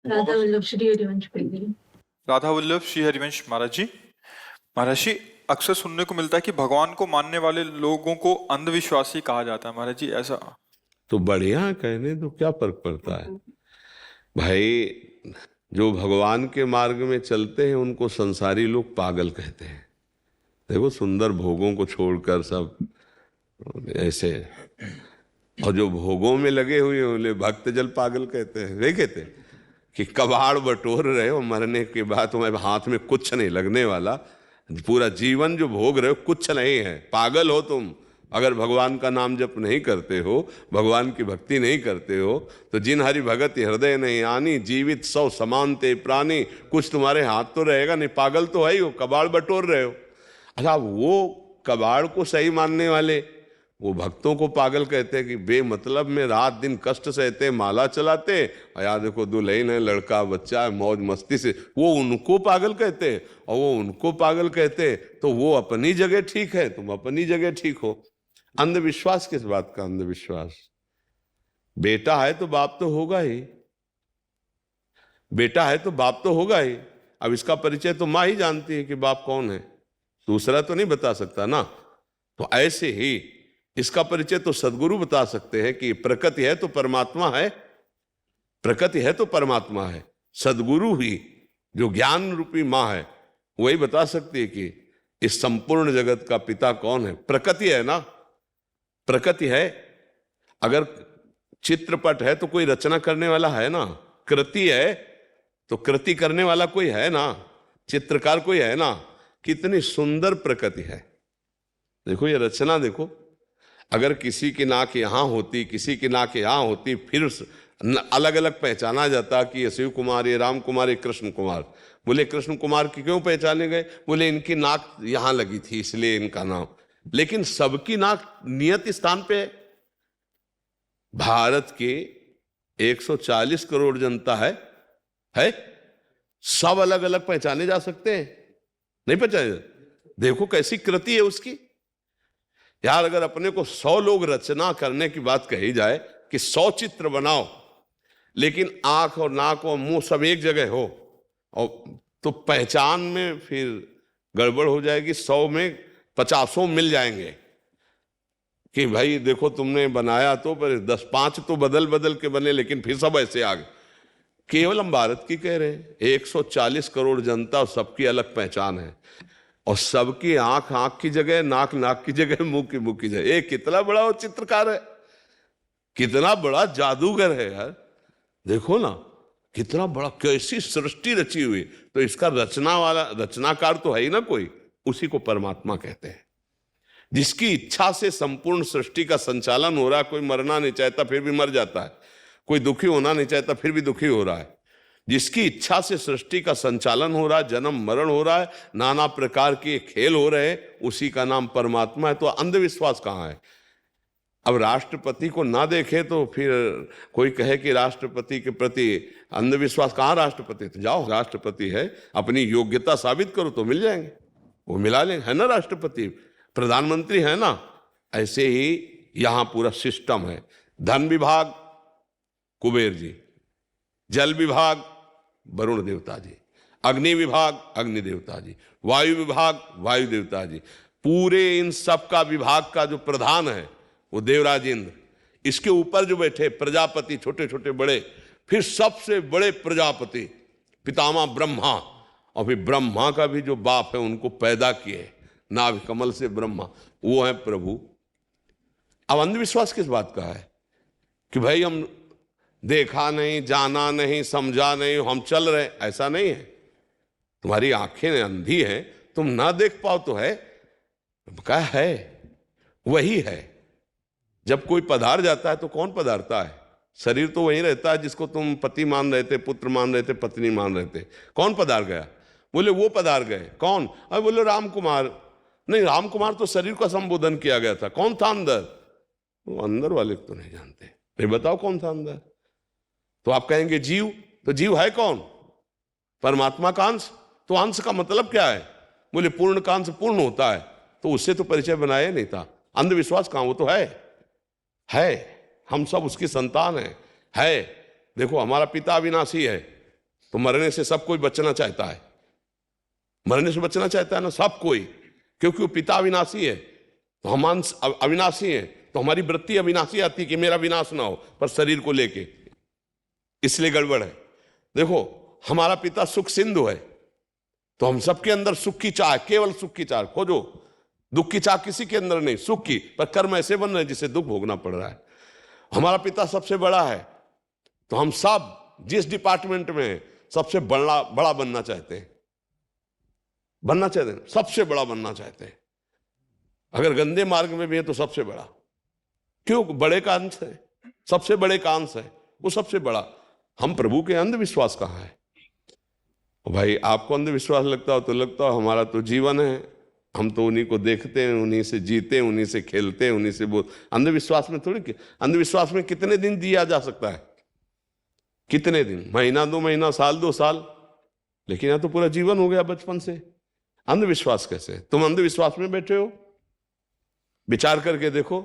राधा वल्लभ श्री हरिवंश पढ़ रही हूँ। राधा वल्लभ श्री हरिवंश महाराज जी, अक्सर सुनने को मिलता है कि भगवान को मानने वाले लोगों को अंधविश्वासी कहा जाता है। महाराज जी, ऐसा? तो बढ़िया है, कहने तो क्या फर्क पड़ता है भाई। जो भगवान के मार्ग में चलते हैं उनको संसारी लोग पागल कहते हैं। देखो, सुंदर भोगों को छोड़कर सब ऐसे, और जो भोगों में लगे हुए हैं उन्हें भक्त जल पागल कहते हैं। वे कहते हैं कि कबाड़ बटोर रहे हो, मरने के बाद तुम्हारे हाथ में कुछ नहीं लगने वाला, पूरा जीवन जो भोग रहे हो कुछ नहीं है, पागल हो तुम। अगर भगवान का नाम जप नहीं करते हो, भगवान की भक्ति नहीं करते हो, तो जिन हरि भगत हृदय नहीं आनी, जीवित सौ समान ते प्राणी, कुछ तुम्हारे हाथ तो रहेगा नहीं, पागल तो है ही हो, कबाड़ बटोर रहे हो। अच्छा, वो कबाड़ को सही मानने वाले वो भक्तों को पागल कहते हैं कि बेमतलब में रात दिन कष्ट सहते, माला चलाते, और यार देखो दुल्हन है, लड़का बच्चा है, मौज मस्ती से, वो उनको पागल कहते हैं। और वो उनको पागल कहते तो वो अपनी जगह ठीक है, तुम अपनी जगह ठीक हो। अंधविश्वास किस बात का अंधविश्वास? बेटा है तो बाप तो होगा ही, बेटा है तो बाप तो होगा ही। अब इसका परिचय तो माँ ही जानती है कि बाप कौन है, दूसरा तो नहीं बता सकता ना। तो ऐसे ही इसका परिचय तो सदगुरु बता सकते हैं कि प्रकृति है तो परमात्मा है, प्रकृति है तो परमात्मा है। सदगुरु ही जो ज्ञान रूपी माँ है वही बता सकती है कि इस संपूर्ण जगत का पिता कौन है। प्रकृति है ना, प्रकृति है। अगर चित्रपट है तो कोई रचना करने वाला है ना, कृति है तो कृति करने वाला कोई है ना, चित्रकार कोई है ना। कितनी सुंदर प्रकृति है, देखो ये रचना देखो। अगर किसी की नाक यहाँ होती, किसी की नाक यहाँ होती, फिर अलग अलग पहचाना जाता कि ये शिव कुमार, ये राम कुमार, ये कृष्ण कुमार। बोले कृष्ण कुमार की क्यों पहचाने गए? बोले इनकी नाक यहाँ लगी थी इसलिए इनका नाम। लेकिन सबकी नाक नियत स्थान पे है। भारत के 140 करोड़ जनता है, सब अलग अलग पहचाने जा सकते हैं? नहीं पहचाने। देखो कैसी कृति है उसकी यार। अगर अपने को 100 लोग रचना करने की बात कही जाए कि 100 चित्र बनाओ, लेकिन आंख और नाक और मुंह सब एक जगह हो, और तो पहचान में फिर गड़बड़ हो जाएगी। 100 में 50 मिल जाएंगे कि भाई देखो तुमने बनाया तो, पर 10-5 तो बदल बदल के बने, लेकिन फिर सब ऐसे आ गए। केवल हम भारत की कह रहे हैं, 140 करोड़ जनता और सबकी अलग पहचान है, और सबकी आंख आंख की जगह, नाक नाक की जगह, मुंह की जगह। ये कितना बड़ा वो चित्रकार है, कितना बड़ा जादूगर है यार। देखो ना कितना बड़ा, कैसी सृष्टि रची हुई। तो इसका रचनाकार तो है ही ना कोई, उसी को परमात्मा कहते हैं। जिसकी इच्छा से संपूर्ण सृष्टि का संचालन हो रहा है। कोई मरना नहीं चाहता फिर भी मर जाता है, कोई दुखी होना नहीं चाहता फिर भी दुखी हो रहा है। जिसकी इच्छा से सृष्टि का संचालन हो रहा है, जन्म मरण हो रहा है, नाना प्रकार के खेल हो रहे हैं, उसी का नाम परमात्मा है। तो अंधविश्वास कहाँ है? अब राष्ट्रपति को ना देखे तो फिर कोई कहे कि राष्ट्रपति के प्रति अंधविश्वास। कहाँ राष्ट्रपति? तो जाओ, राष्ट्रपति है, अपनी योग्यता साबित करो तो मिल जाएंगे, वो मिला लेंगे, है ना। राष्ट्रपति प्रधानमंत्री है ना। ऐसे ही यहां पूरा सिस्टम है। धन विभाग कुबेर जी, जल विभाग वरुण देवता जी, अग्नि विभाग अग्नि देवता जी, वायु विभाग वायु देवता जी। पूरे इन सब का विभाग का जो प्रधान है वो देवराज इंद्र। इसके ऊपर जो बैठे प्रजापति, छोटे छोटे बड़े, फिर सबसे बड़े प्रजापति पितामह ब्रह्मा, और फिर ब्रह्मा का भी जो बाप है उनको पैदा किए, नाभि कमल से ब्रह्मा, वो है प्रभु। अब अंधविश्वास किस बात का है कि भाई हम देखा नहीं, जाना नहीं, समझा नहीं, हम चल रहे, ऐसा नहीं है। तुम्हारी आंखें अंधी हैं, तुम ना देख पाओ तो है, क्या है? वही है। जब कोई पधार जाता है तो कौन पधारता है? शरीर तो वही रहता है जिसको तुम पति मान रहे थे, पुत्र मान रहे थे, पत्नी मान रहे थे। कौन पधार गया? बोले वो पधार गए। कौन? अरे बोले राम कुमार। नहीं, राम कुमार तो शरीर का संबोधन किया गया था। कौन था अंदर? वो अंदर वाले तो नहीं जानते। नहीं, बताओ कौन था अंदर? तो आप कहेंगे जीव। तो जीव है कौन? परमात्मा का अंश। तो अंश का मतलब क्या है? बोले पूर्ण का अंश पूर्ण होता है, तो उससे तो परिचय बनाया नहीं था। अंधविश्वास कहां? वो तो है, हम सब उसकी संतान है। देखो हमारा पिता अविनाशी है, तो मरने से सब कोई बचना चाहता है, मरने से बचना चाहता है ना सब कोई, क्योंकि वो पिता अविनाशी है, तो हम अंश अविनाशी हैं, तो हमारी वृत्ति अविनाशी आती कि मेरा विनाश ना हो, पर शरीर को लेके, इसलिए गड़बड़ है। देखो हमारा पिता सुख सिंधु है, तो हम सबके अंदर सुख की चाह, केवल सुख की चाह खोजो, दुख की चाह किसी के अंदर नहीं, सुख की, पर कर्म ऐसे बन रहे हैं जिसे दुख भोगना पड़ रहा है। हमारा पिता सबसे बड़ा है, तो हम सब जिस डिपार्टमेंट में हैं, सबसे बड़ा बनना चाहते हैं, सबसे बड़ा बनना चाहते हैं। अगर गंदे मार्ग में भी है तो सबसे बड़ा, क्यों? बड़े का अंश है, सबसे बड़े का अंश है, वो सबसे बड़ा। हम प्रभु के अंधविश्वास कहाँ है? भाई आपको अंधविश्वास लगता हो तो लगता हो, हमारा तो जीवन है, हम तो उन्हीं को देखते हैं, उन्हीं से जीते हैं, उन्हीं से खेलते हैं, उन्हीं से अंधविश्वास में थोड़ी, अंधविश्वास में कितने दिन दिया जा सकता है? कितने दिन? महीना 2 महीना, साल 2 साल, लेकिन यहां तो पूरा जीवन हो गया बचपन से। अंधविश्वास कैसे? तुम अंधविश्वास में बैठे हो, विचार करके देखो,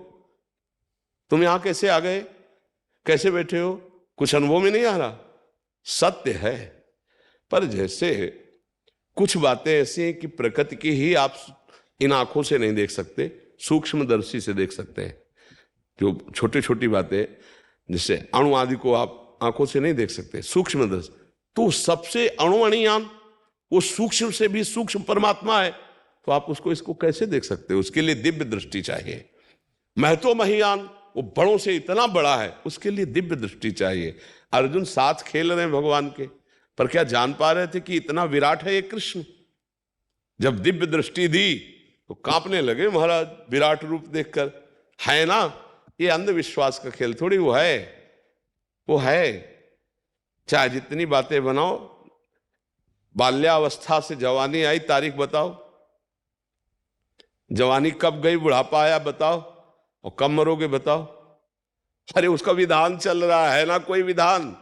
तुम यहां कैसे आ गए, कैसे बैठे हो? कुछ अनुभव में नहीं आ रहा? सत्य है, पर जैसे कुछ बातें ऐसी हैं कि प्रकृति की ही आप इन आंखों से नहीं देख सकते, सूक्ष्मदर्शी से देख सकते हैं। जो छोटी छोटी बातें, जिससे अणु आदि को आप आंखों से नहीं देख सकते, सूक्ष्मदर्शी, तो सबसे अणुअणियान, वो सूक्ष्म से भी सूक्ष्म परमात्मा है, तो आप उसको इसको कैसे देख सकते हो? उसके लिए दिव्य दृष्टि चाहिए। महतो महियान, वो बड़ों से इतना बड़ा है, उसके लिए दिव्य दृष्टि चाहिए। अर्जुन साथ खेल रहे हैं भगवान के, पर क्या जान पा रहे थे कि इतना विराट है ये कृष्ण? जब दिव्य दृष्टि दी तो कांपने लगे महाराज, विराट रूप देखकर। है ना, ये अंधविश्वास का खेल थोड़ी, वो है। चाहे जितनी बातें बनाओ, बाल्यावस्था से जवानी आई, तारीख बताओ, जवानी कब गई, बुढ़ापा आया बताओ, और कब मरोगे बताओ। अरे उसका विधान चल रहा है ना, कोई विधान।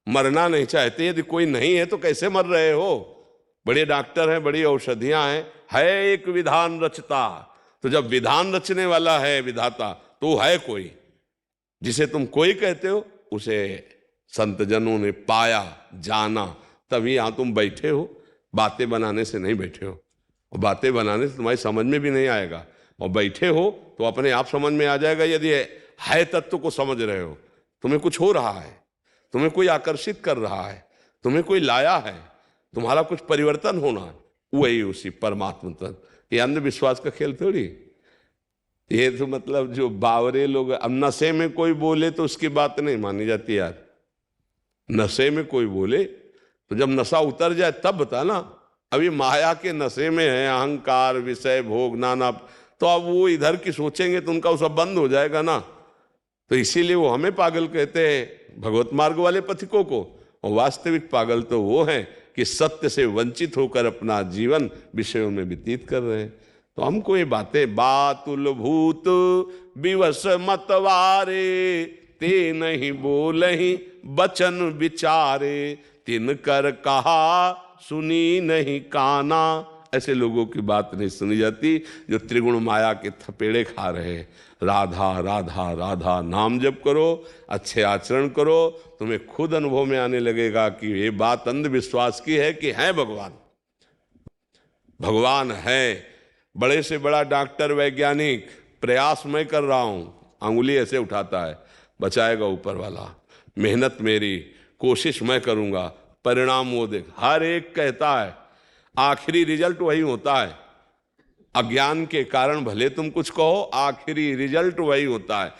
मरना नहीं चाहते, यदि कोई नहीं है तो कैसे मर रहे हो? बड़े डॉक्टर हैं, बड़ी औषधियां हैं, है एक विधान रचता। तो जब विधान रचने वाला है विधाता, तो है कोई। जिसे तुम कोई कहते हो, उसे संत जनों ने पाया, जाना, तभी यहां तुम बैठे हो। बातें बनाने से नहीं बैठे हो, और बातें बनाने से तुम्हारी समझ में भी नहीं आएगा, और बैठे हो तो अपने आप समझ में आ जाएगा। यदि है तत्व को समझ रहे हो, तुम्हें कुछ हो रहा है, तुम्हें कोई आकर्षित कर रहा है, तुम्हें कोई लाया है, तुम्हारा कुछ परिवर्तन होना है, वही उसी परमात्मा तत्व। ये अंधविश्वास का खेल थोड़ी। ये तो मतलब जो बावरे लोग, अब नशे में कोई बोले तो उसकी बात नहीं मानी जाती यार। नशे में कोई बोले तो जब नशा उतर जाए तब बता ना। अभी माया के नशे में है, अहंकार, विषय, भोग, नाना, तो अब वो इधर की सोचेंगे तो उनका वो सब बंद हो जाएगा ना। तो इसीलिए वो हमें पागल कहते हैं, भगवत मार्ग वाले पथिकों को। और वास्तविक पागल तो वो हैं कि सत्य से वंचित होकर अपना जीवन विषयों में व्यतीत कर रहे हैं। तो हमको ये बातें, बातुल भूत विवश मतवारे, ते नहीं बोलहि बचन विचारे, तिन कर कहा सुनी नहीं काना। ऐसे लोगों की बात नहीं सुनी जाती जो त्रिगुण माया के थपेड़े खा रहे हैं। राधा राधा राधा नाम जप करो, अच्छे आचरण करो, तुम्हें खुद अनुभव में आने लगेगा कि ये बात अंधविश्वास की है कि है भगवान। भगवान है। बड़े से बड़ा डॉक्टर, वैज्ञानिक, प्रयास मैं कर रहा हूं, अंगुली ऐसे उठाता है, बचाएगा ऊपर वाला। मेहनत मेरी, कोशिश मैं करूंगा, परिणाम वो देख। हर एक कहता है, आखिरी रिजल्ट वही होता है। अज्ञान के कारण भले तुम कुछ कहो, आखिरी रिजल्ट वही होता है।